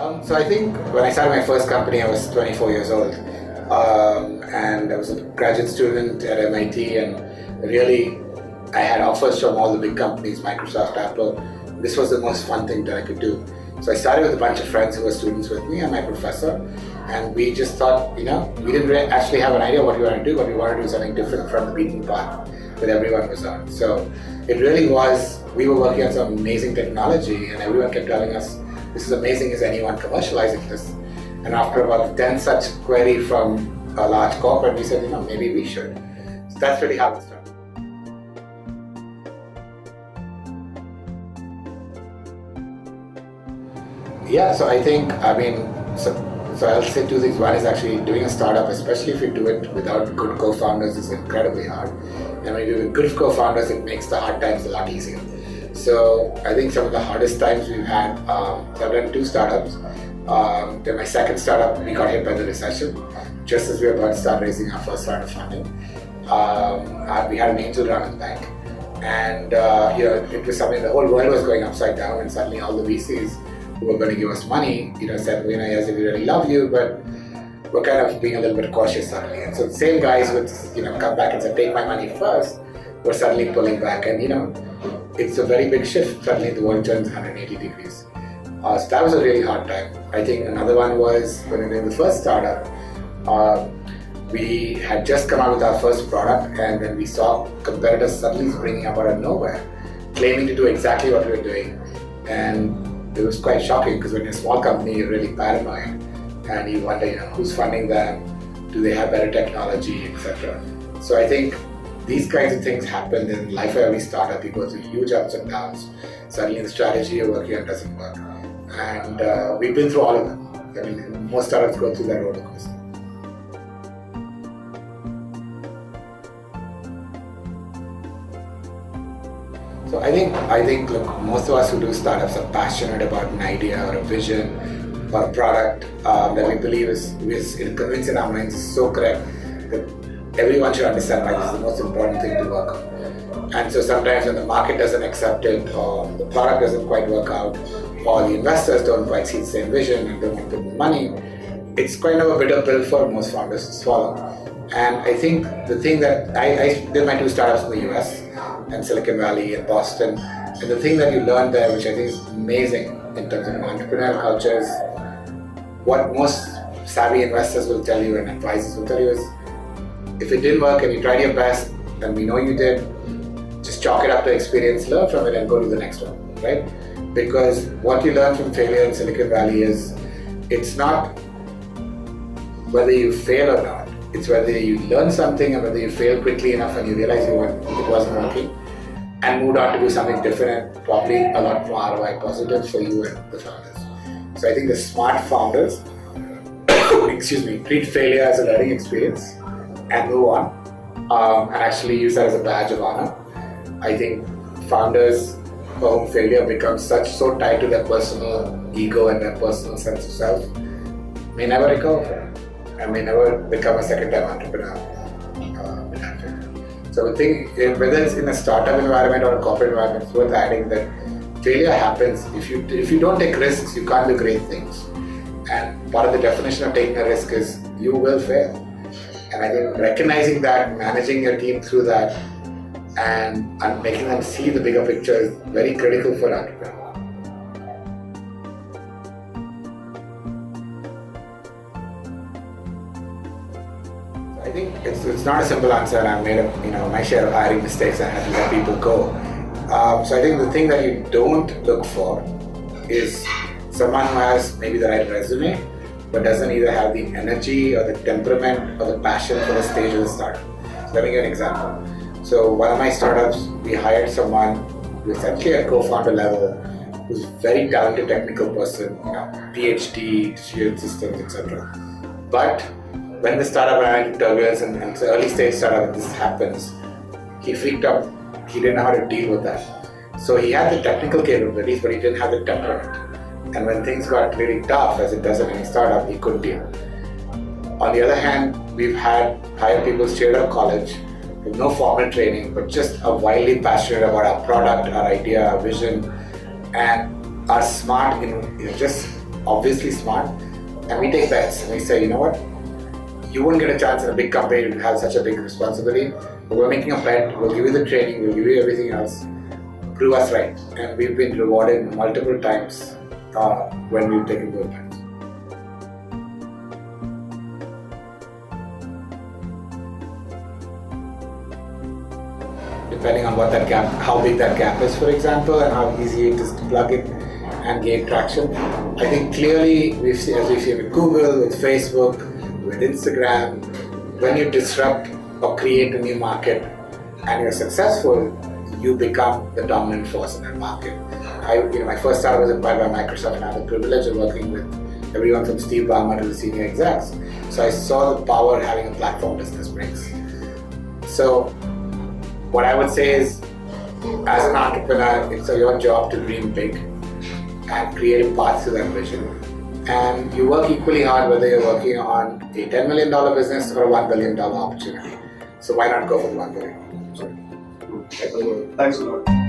So I think when I started my first company, I was 24 years old, and I was a graduate student at MIT, and really I had offers from all the big companies, Microsoft, Apple. This was the most fun thing that I could do. So I started with a bunch of friends who were students with me and my professor, and we just thought, we didn't actually have an idea what we wanted to do, but we wanted to do something different from the beaten path that everyone was on. So it really was, we were working on some amazing technology, and everyone kept telling us, this is amazing, is anyone commercializing this? And after about 10 such query from a large corporate, we said, maybe we should. So that's really how it started. Yeah, so I think, so I'll say two things. One is actually doing a startup, especially if you do it without good co-founders, is incredibly hard. And when you do it with good co-founders, it makes the hard times a lot easier. So I think some of the hardest times we've had, so I've done two startups. Then my second startup, we got hit by the recession, just as we were about to start raising our first round of funding. We had an angel round in the bank. And it was something, the whole world was going upside down, and suddenly all the VCs who were going to give us money, said, yes, we really love you, but we're kind of being a little bit cautious suddenly. And so the same guys would, come back and say, take my money first, were suddenly pulling back. And, it's a very big shift. Suddenly the world turns 180 degrees. So that was a really hard time. I think another one was when we were in the first startup, we had just come out with our first product, and then we saw competitors suddenly springing up out of nowhere, claiming to do exactly what we were doing. And it was quite shocking, because when you're a small company, you're really paranoid, and you wonder, who's funding them, do they have better technology, etc. So I think these kinds of things happen in life of every startup. You go through huge ups and downs. Suddenly the strategy you're working on doesn't work. And we've been through all of them. Most startups go through that roller coaster. So I think, look, most of us who do startups are passionate about an idea or a vision or a product that we believe is convinced in our minds is so correct that everyone should understand why this is the most important thing to work on. And so sometimes when the market doesn't accept it, or the product doesn't quite work out, or the investors don't quite see the same vision and don't want to put more money, it's kind of a bitter pill for most founders to swallow. And I think the thing that I did my two startups in the US, and Silicon Valley and Boston, and the thing that you learn there, which I think is amazing in terms of entrepreneurial culture, is what most savvy investors will tell you and advisors will tell you is, if it didn't work and you tried your best, and we know you did, just chalk it up to experience, learn from it, and go to the next one, right? Because what you learn from failure in Silicon Valley is, it's not whether you fail or not, it's whether you learn something and whether you fail quickly enough and you realize it wasn't working, and moved on to do something different and probably a lot more ROI positive for you and the founders. So I think the smart founders, treat failure as a learning experience and move on, and actually use that as a badge of honor. I think founders for whom failure becomes so tied to their personal ego and their personal sense of self may never recover from it, and may never become a second-time entrepreneur. So I think whether it's in a startup environment or a corporate environment, it's worth adding that failure happens. If you don't take risks, you can't do great things. And part of the definition of taking a risk is you will fail. And I think recognizing that, managing your team through that, and making them see the bigger picture is very critical for entrepreneurs. I think it's not a simple answer, and I've made my share of hiring mistakes. I had to let people go. So I think the thing that you don't look for is someone who has maybe the right resume, but doesn't either have the energy or the temperament or the passion for the stage of the startup. So let me give an example. So one of my startups, we hired someone who essentially at co-founder level, who's a very talented technical person, PhD, distributed systems, etc. But when the startup ran into turbulence and it's an early stage startup and this happens, he freaked out. He didn't know how to deal with that. So he had the technical capabilities, but he didn't have the temperament. And when things got really tough, as it does in any startup, he couldn't deal. On the other hand, we've hired people straight out of college with no formal training, but just are wildly passionate about our product, our idea, our vision, and are smart in just obviously smart, and we take bets and we say, you know what, you wouldn't get a chance in a big company to have such a big responsibility, but we're making a bet, we'll give you the training, we'll give you everything else, prove us right. And we've been rewarded multiple times when we've taken those bets. Depending on what that gap, how big that gap is, for example, and how easy it is to plug it and gain traction. I think clearly we've seen, as we've seen with Google, with Facebook, with Instagram, when you disrupt or create a new market and you're successful, you become the dominant force in that market. My first startup was acquired by Microsoft, and I had the privilege of working with everyone from Steve Ballmer to the senior execs. So I saw the power having a platform business brings. So what I would say is, as an entrepreneur, it's your job to dream big and create a path to that vision. And you work equally hard whether you're working on a $10 million business or a $1 billion opportunity. So why not go for the $1 billion? Thanks a lot.